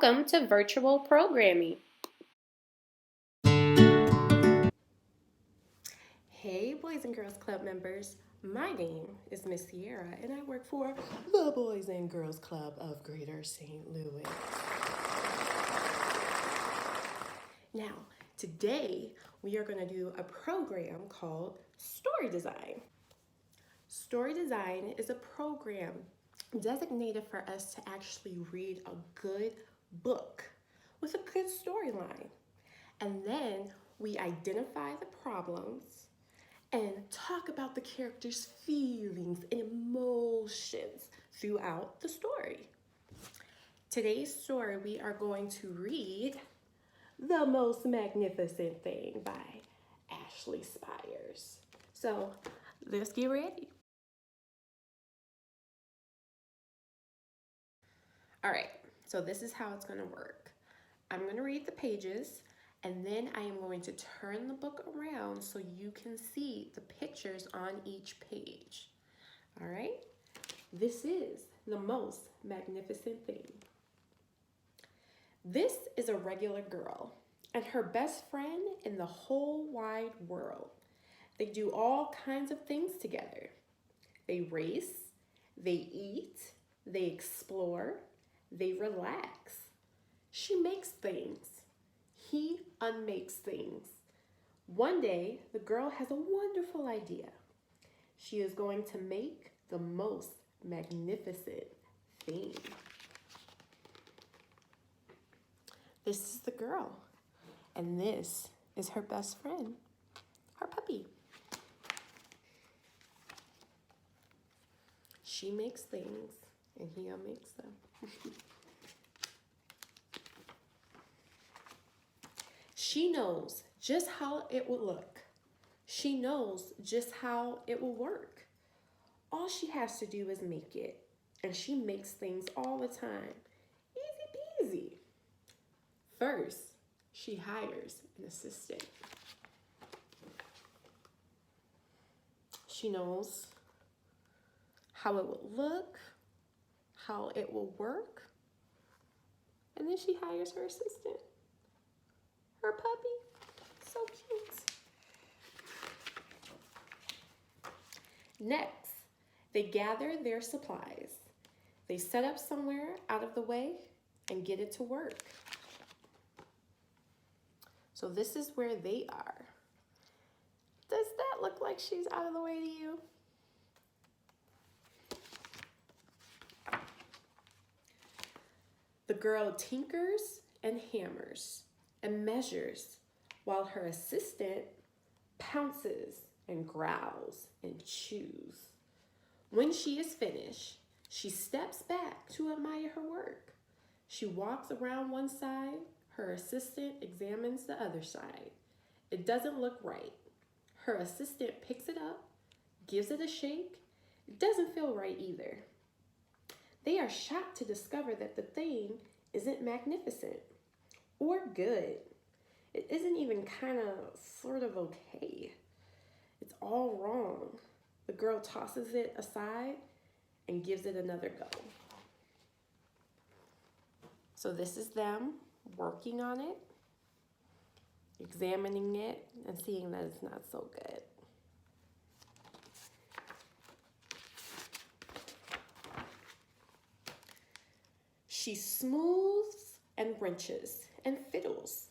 Welcome to virtual programming. Hey, Boys and Girls Club members. My name is Miss Sierra, and I work for the Boys and Girls Club of Greater St. Louis. Now, today we are going to do a program called Story Design. Story Design is a program designated for us to actually read a good book with a good storyline. And then we identify the problems and talk about the characters' feelings and emotions throughout the story. Today's story, we are going to read The Most Magnificent Thing by Ashley Spires. So let's get ready. All right, so this is how it's going to work. I'm going to read the pages, and then I am going to turn the book around so you can see the pictures on each page. All right? This is The Most Magnificent Thing. This is a regular girl and her best friend in the whole wide world. They do all kinds of things together. They race, they eat, they explore, they relax. She makes things. He unmakes things. One day, the girl has a wonderful idea. She is going to make the most magnificent thing. This is the girl, and this is her best friend, her puppy. She makes things, and he unmakes them. She knows just how it will look. She knows just how it will work. All she has to do is make it, and she makes things all the time. Easy peasy. First, she hires an assistant. She knows how it will look, how it will work, and then she hires her assistant. Her puppy, so cute. Next, they gather their supplies. They set up somewhere out of the way and get it to work. So this is where they are. Does that look like she's out of the way to you? The girl tinkers and hammers and measures while her assistant pounces and growls and chews. When she is finished, she steps back to admire her work. She walks around one side. Her assistant examines the other side. It doesn't look right. Her assistant picks it up, gives it a shake. It doesn't feel right either. They are shocked to discover that the thing isn't magnificent or good. It isn't even kind of sort of okay. It's all wrong. The girl tosses it aside and gives it another go. So this is them working on it, examining it, and seeing that it's not so good. She smooths and wrenches and fiddles.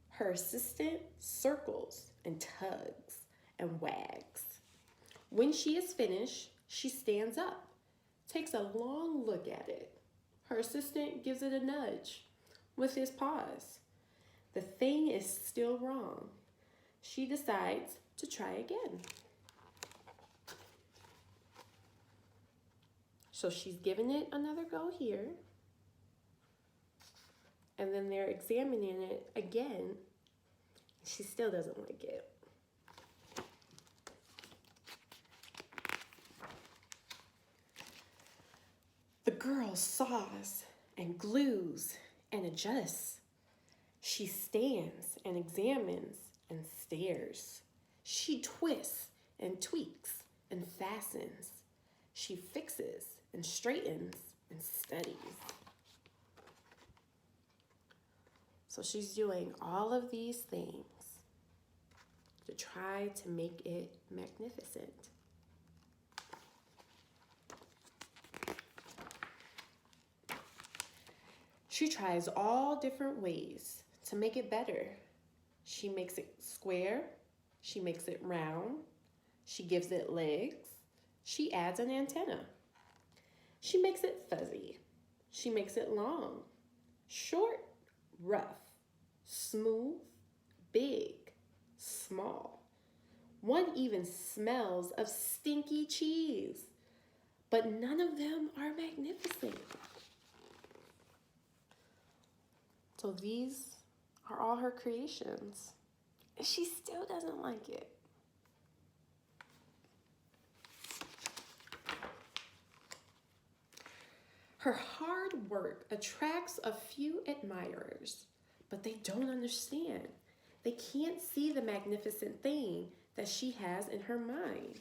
Her assistant circles and tugs and wags. When she is finished, she stands up, takes a long look at it. Her assistant gives it a nudge with his paws. The thing is still wrong. She decides to try again. So she's giving it another go here. And then they're examining it again. She still doesn't like it. The girl saws and glues and adjusts. She stands and examines and stares. She twists and tweaks and fastens. She fixes and straightens and studies. So she's doing all of these things to try to make it magnificent. She tries all different ways to make it better. She makes it square, she makes it round, she gives it legs, she adds an antenna. She makes it fuzzy, she makes it long, short, rough, smooth, big, small. One even smells of stinky cheese, but none of them are magnificent. So these are all her creations, and she still doesn't like it. Her hard work attracts a few admirers, but they don't understand. They can't see the magnificent thing that she has in her mind.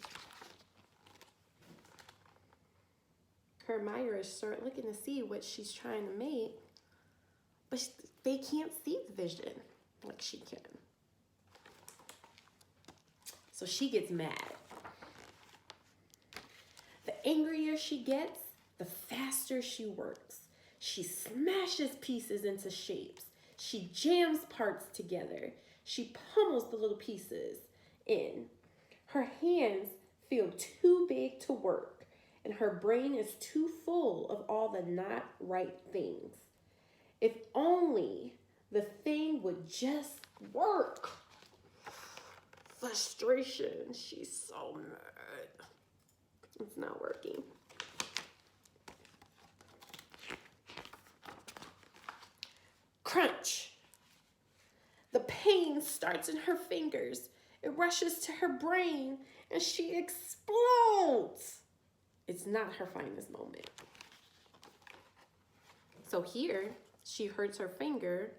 Her admirers start looking to see what she's trying to make, but they can't see the vision like she can. So she gets mad. The angrier she gets, the faster she works. She smashes pieces into shapes. She jams parts together. She pummels the little pieces in. Her hands feel too big to work, and her brain is too full of all the not right things. If only the thing would just work. Frustration. She's so mad. It's not working. Crunch. The pain starts in her fingers. It rushes to her brain and she explodes. It's not her finest moment. So here, she hurts her finger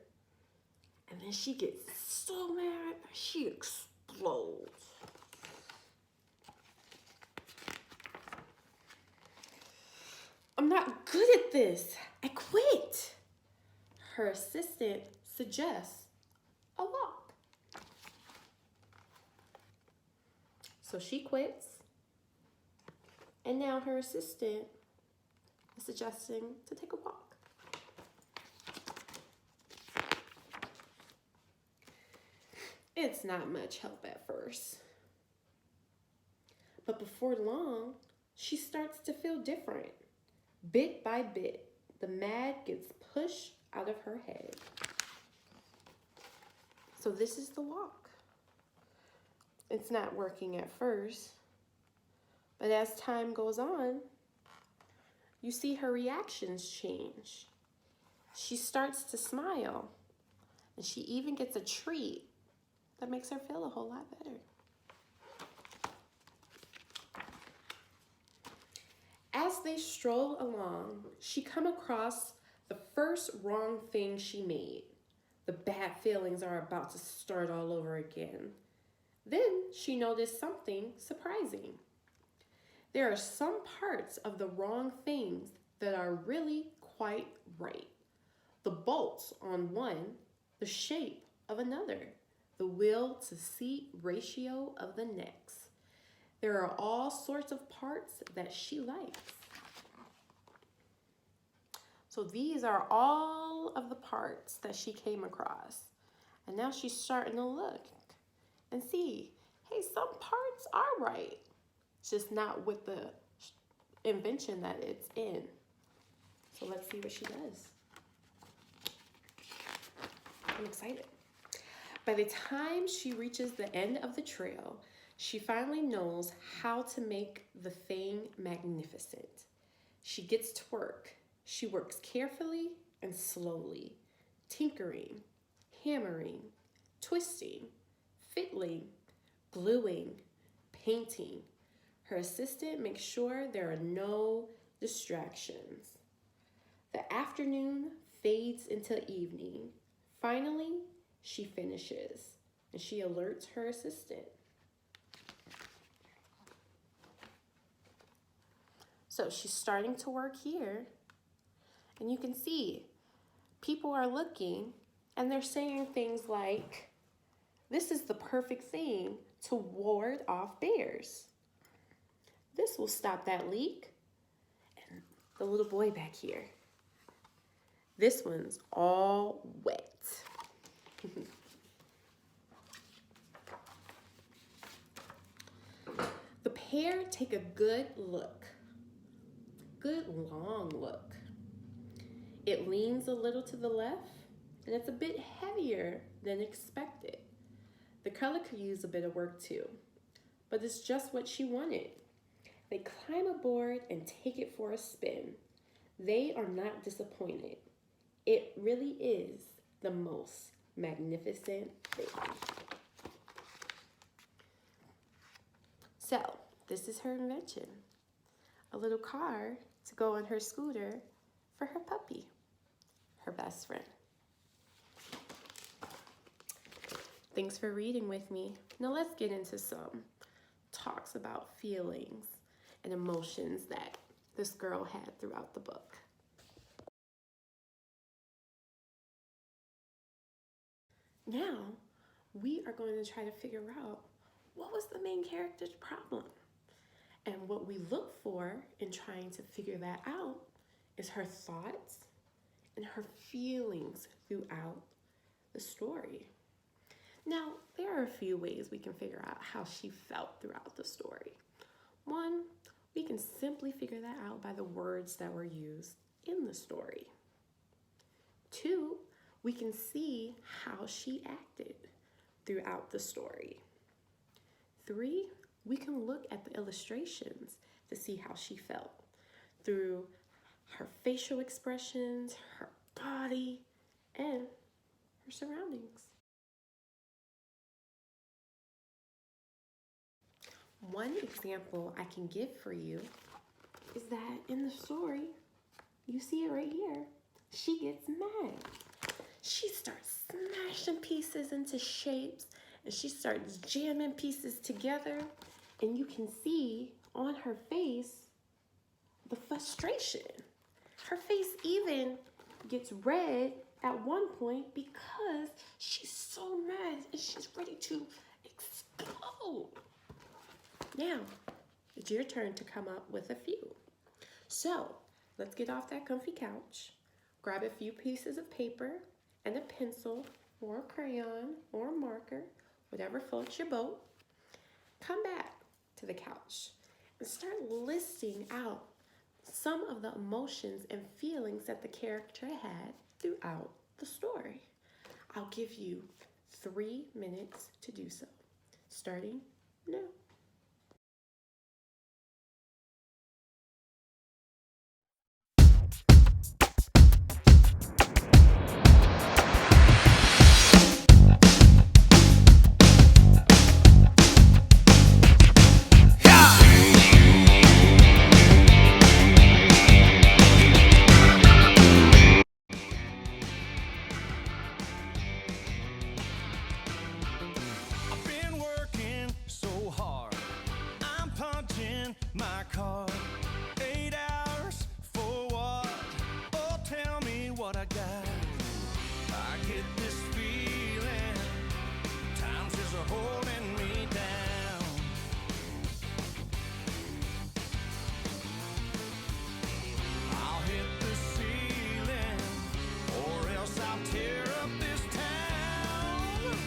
and then she gets so mad, she explodes. I'm not good at this. I quit. Her assistant suggests a walk. So she quits. And now her assistant is suggesting to take a walk. It's not much help at first. But before long, she starts to feel different. Bit by bit, the mad gets pushed out of her head. So this is the walk. It's not working at first, but as time goes on, you see her reactions change. She starts to smile, and she even gets a treat that makes her feel a whole lot better. As they stroll along, she comes across the first wrong thing she made. The bad feelings are about to start all over again. Then she noticed something surprising. There are some parts of the wrong things that are really quite right. The bolts on one, the shape of another, the wheel to seat ratio of the next. There are all sorts of parts that she likes. So these are all of the parts that she came across. And now she's starting to look and see, hey, some parts are right. It's just not with the invention that it's in. So let's see what she does. I'm excited. By the time she reaches the end of the trail, she finally knows how to make the thing magnificent. She gets to work. She works carefully and slowly, tinkering, hammering, twisting, fiddling, gluing, painting. Her assistant makes sure there are no distractions. The afternoon fades into evening. Finally, she finishes and she alerts her assistant. So she's starting to work here, and you can see people are looking And they're saying things like, this is the perfect thing to ward off bears. This will stop that leak. And the little boy back here, this one's all wet. The pair take a good look, good long look. It leans a little to the left, and it's a bit heavier than expected. The color could use a bit of work too, but it's just what she wanted. They climb aboard and take it for a spin. They are not disappointed. It really is the most magnificent thing. So, this is her invention. A little car to go on her scooter for her puppy, her best friend. Thanks for reading with me. Now let's get into some talks about feelings and emotions that this girl had throughout the book. Now, we are going to try to figure out what was the main character's problem. And what we look for in trying to figure that out is her thoughts and her feelings throughout the story. Now, there are a few ways we can figure out how she felt throughout the story. One, we can simply figure that out by the words that were used in the story. Two, we can see how she acted throughout the story. Three, we can look at the illustrations to see how she felt through her facial expressions, her body, and her surroundings. One example I can give for you is that in the story, you see it right here, she gets mad. She starts smashing pieces into shapes and she starts jamming pieces together, and you can see on her face the frustration. Her face even gets red at one point because she's so mad and she's ready to explode. Now, it's your turn to come up with a few. So, let's get off that comfy couch, grab a few pieces of paper and a pencil or a crayon or a marker, whatever floats your boat. Come back to the couch and start listing out some of the emotions and feelings that the character had throughout the story. I'll give you 3 minutes to do so, starting now. My car, 8 hours for what? Oh, tell me what I got. I get this feeling, times is holding me down. I'll hit the ceiling, or else I'll tear up this town.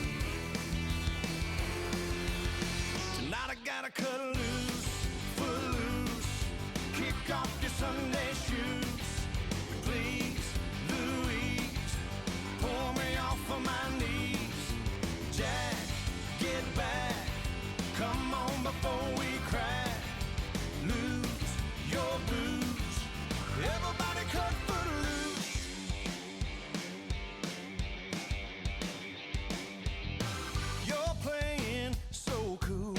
Tonight I gotta cut loose. Kick off your Sunday shoes, please, Louise, pull me off of my knees. Jack, get back, come on before we crack. Lose your blues, everybody cut footloose. You're playing so cool,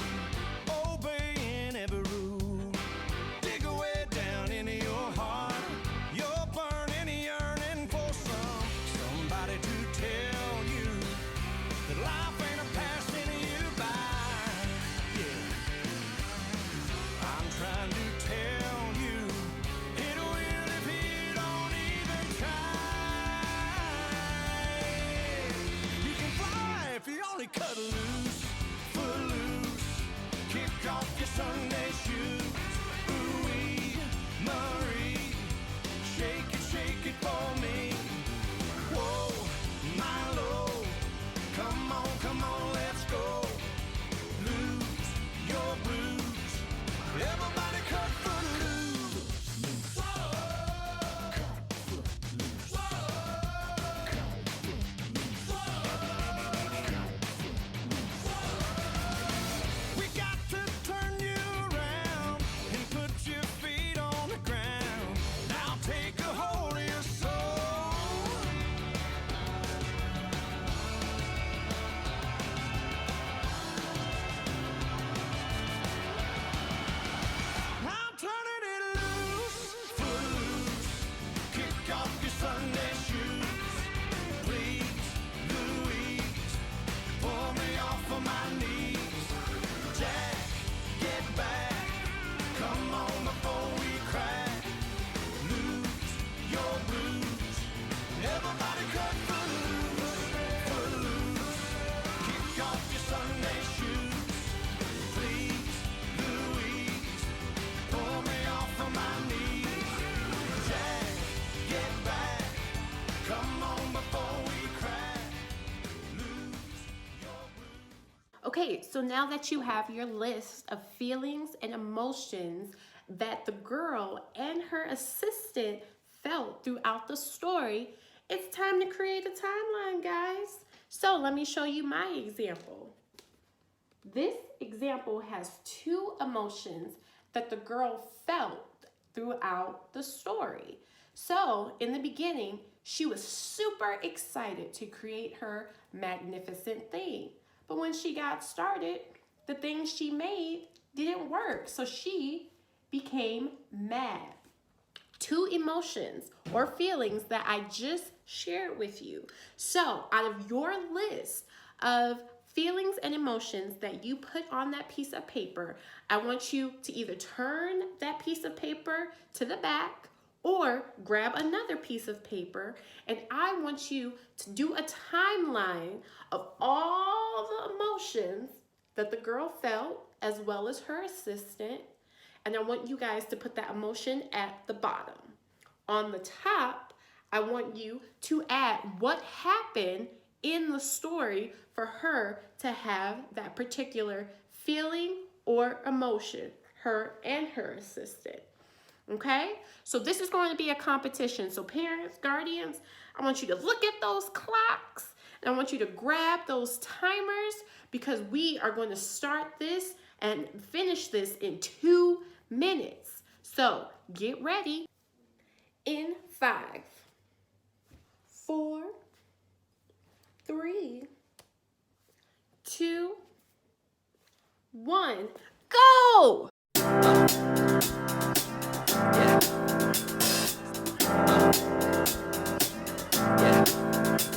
obeying every rule. so now that you have your list of feelings and emotions that the girl and her assistant felt throughout the story, it's time to create a timeline, guys. So let me show you my example. This example has two emotions that the girl felt throughout the story. So in the beginning, she was super excited to create her magnificent thing. But when she got started, the thing she made didn't work. So she became mad. Two emotions or feelings that I just shared with you. So out of your list of feelings and emotions that you put on that piece of paper, I want you to either turn that piece of paper to the back or grab another piece of paper, and I want you to do a timeline of all the emotions that the girl felt as well as her assistant, and I want you guys to put that emotion at the bottom. On the top, I want you to add what happened in the story for her to have that particular feeling or emotion, her and her assistant. Okay? So this is going to be a competition. So parents, guardians, I want you to look at those clocks and I want you to grab those timers because we are going to start this and finish this in 2 minutes. So get ready. In 5, 4, 3, 2, 1, go!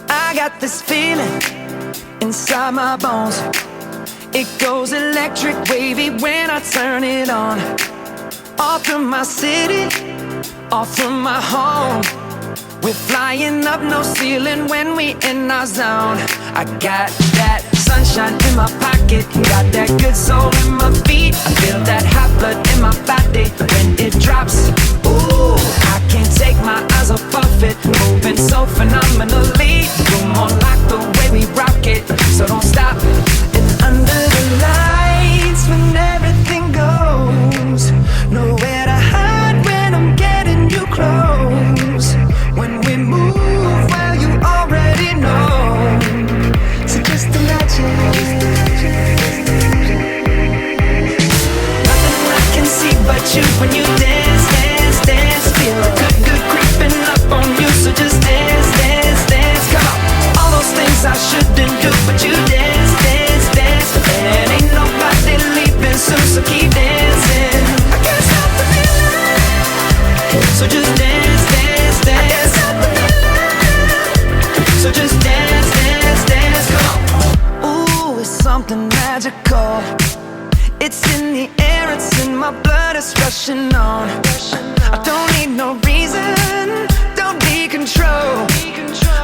I got this feeling inside my bones. It goes electric wavy when I turn it on. All through my city, all through my home. We're flying up, no ceiling when we in our zone. I got that sunshine in my pocket, got that good soul in my feet. I feel that hot blood in my body when it drops. Ooh, I can't take my eyes off of it, moving so phenomenally. You're more like the way we rock it, so don't stop. And under the lights when everything goes, nowhere to hide when I'm getting you close. When we move, well, you already know. So just imagine. Nothing I can see but you when you dance, dance, dance. Feel a good, good creeping up on you. So just dance, dance, dance. Come on. All those things I shouldn't do, but you dance, dance, dance. And ain't nobody leaving soon, so keep dancing. I can't stop the feeling. So just dance, dance, dance. I can't stop the feeling. So just dance, dance, dance. Come on. Ooh, it's something magical. It's in the air, it's in my blood, it's rushing on. I don't need no reason, don't need control.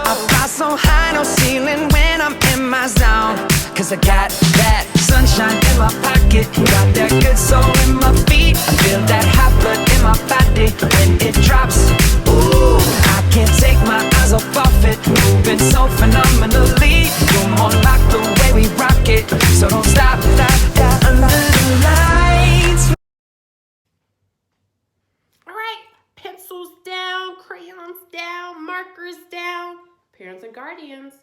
I fly so high, no ceiling when I'm in my zone. Cause I got that sunshine in my pocket, got that good soul in my feet. I feel that hot blood in my body when it drops. Ooh, I can't take my eyes off of it, moving so phenomenally. You're more like the way we rock it, so don't stop, stop, stop. Under the lights. All right, pencils down, crayons down, markers down. Parents and guardians,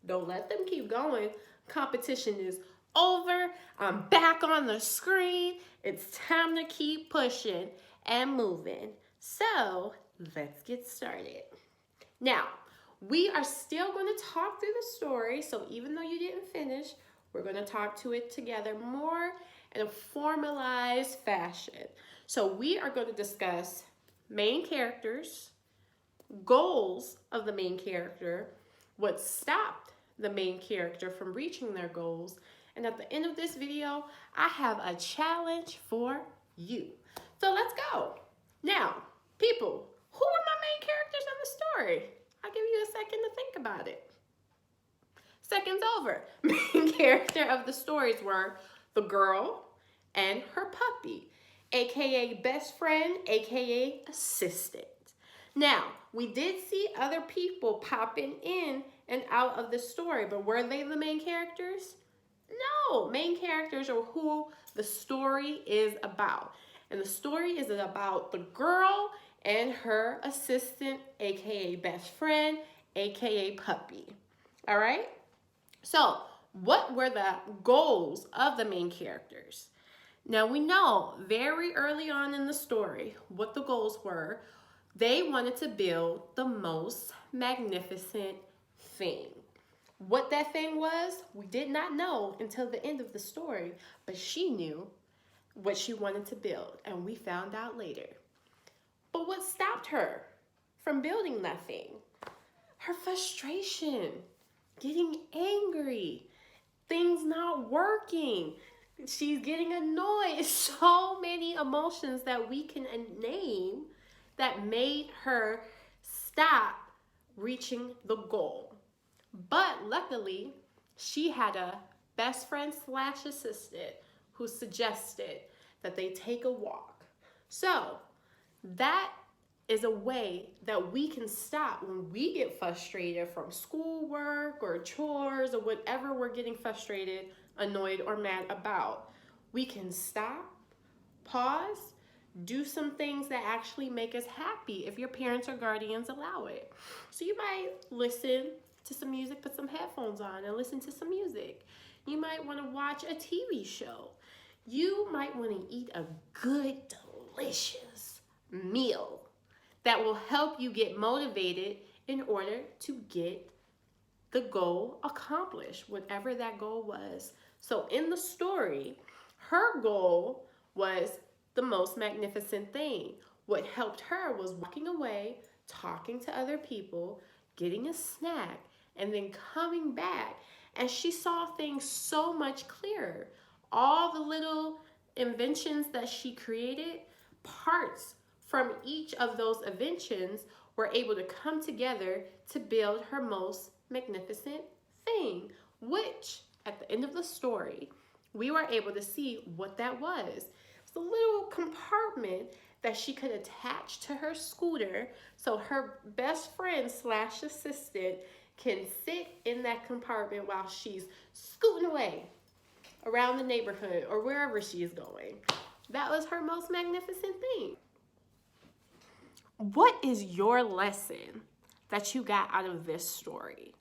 don't let them keep going. Competition is over. I'm back on the screen. It's time to keep pushing and moving. So let's get started. Now, we are still going to talk through the story. So even though you didn't finish, we're going to talk to it together more in a formalized fashion. So we are going to discuss main characters, goals of the main character, what stopped the main character from reaching their goals, and at the end of this video, I have a challenge for you. So let's go. Now, people, who are my main characters in the story? I'll give you a second to think about it. Second's over. Main character of the stories were the girl and her puppy, aka best friend, aka assistant. Now, we did see other people popping in and out of the story, but were they the main characters? No, main characters are who the story is about. And the story is about the girl and her assistant, aka best friend, aka puppy. All right? So, what were the goals of the main characters? Now, we know very early on in the story what the goals were. They wanted to build the most magnificent thing. What that thing was, we did not know until the end of the story, but she knew what she wanted to build, and we found out later. But what stopped her from building that thing? Her frustration, getting angry, things not working. She's getting annoyed. So many emotions that we can name that made her stop reaching the goal. But luckily, she had a best friend slash assistant who suggested that they take a walk. So that is a way that we can stop when we get frustrated from schoolwork or chores or whatever we're getting frustrated, annoyed, or mad about. We can stop, pause, do some things that actually make us happy if your parents or guardians allow it. So you might listen to some music, put some headphones on and listen to some music. You might want to watch a TV show. You might want to eat a good, delicious meal that will help you get motivated in order to get the goal accomplished, whatever that goal was. So in the story, her goal was the most magnificent thing. What helped her was walking away, talking to other people, getting a snack, and then coming back. And she saw things so much clearer. All the little inventions that she created, parts from each of those inventions were able to come together to build her most magnificent thing, which at the end of the story, we were able to see what that was. It's a little compartment that she could attach to her scooter so her best friend slash assistant can sit in that compartment while she's scooting away around the neighborhood or wherever she is going. That was her most magnificent thing. What is your lesson that you got out of this story?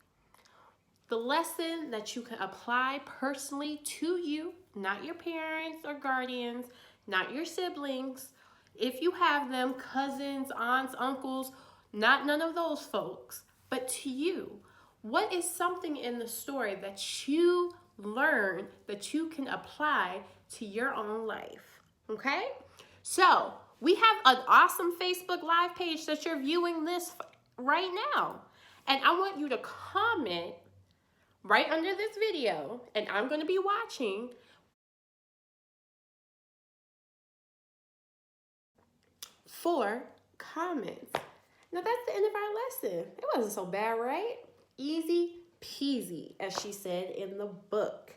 The lesson that you can apply personally to you, not your parents or guardians, not your siblings. If you have them, cousins, aunts, uncles, not none of those folks, but to you. What is something in the story that you learn that you can apply to your own life? Okay? So, we have an awesome Facebook Live page that you're viewing this right now. And I want you to comment right under this video, and I'm going to be watching. For comments. Now that's the end of our lesson. It wasn't so bad, right? Easy peasy, as she said in the book.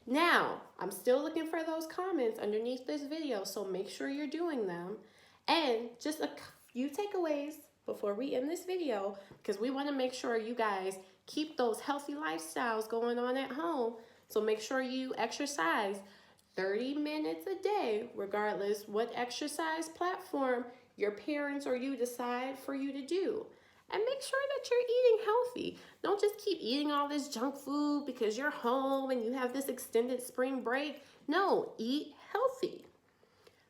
Now, I'm still looking for those comments underneath this video, so make sure you're doing them. And just a few takeaways before we end this video, because we want to make sure you guys keep those healthy lifestyles going on at home. So make sure you exercise 30 minutes a day, regardless what exercise platform your parents or you decide for you to do. And make sure that you're eating healthy. Don't just keep eating all this junk food because you're home and you have this extended spring break. No, eat healthy.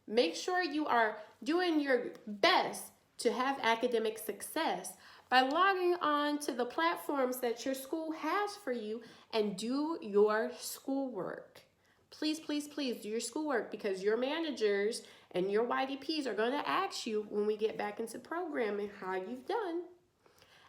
Make sure you are doing your best to have academic success by logging on to the platforms that your school has for you and do your schoolwork. Please, please, please do your schoolwork, because your managers and your YDPs are going to ask you when we get back into programming how you've done.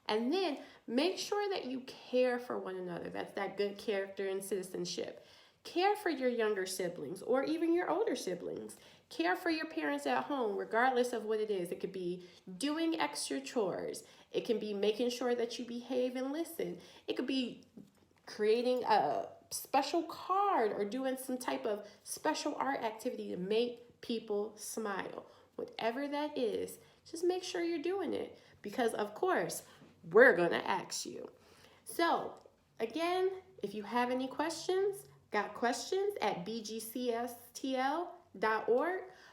And then make sure that you care for one another. That's that good character and citizenship. Care for your younger siblings or even your older siblings. Care for your parents at home, regardless of what it is. It could be doing extra chores. It can be making sure that you behave and listen. It could be creating a special card or doing some type of special art activity to make people smile. Whatever that is, just make sure you're doing it, because of course, we're going to ask you. So, again, if you have any questions, Got questions at BGCSTL.org.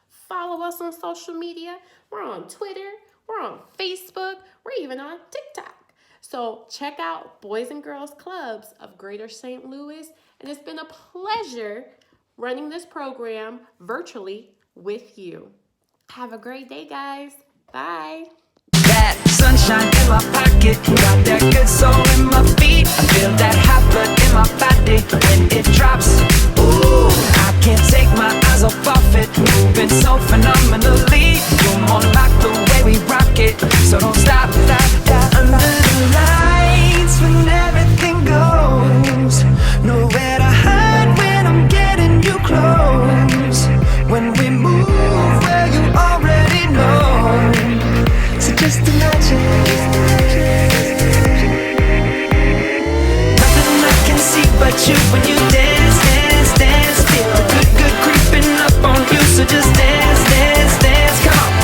Follow us on social media. We're on Twitter, we're on Facebook, we're even on TikTok. So check out Boys and Girls Clubs of Greater St. Louis. And it's been a pleasure running this program virtually with you. Have a great day, guys. Bye. That sunshine in my pocket, got that good soul in my feet. I feel that hot blood in my body when it drops. Ooh, I can't take my eyes off it, moving so phenomenally.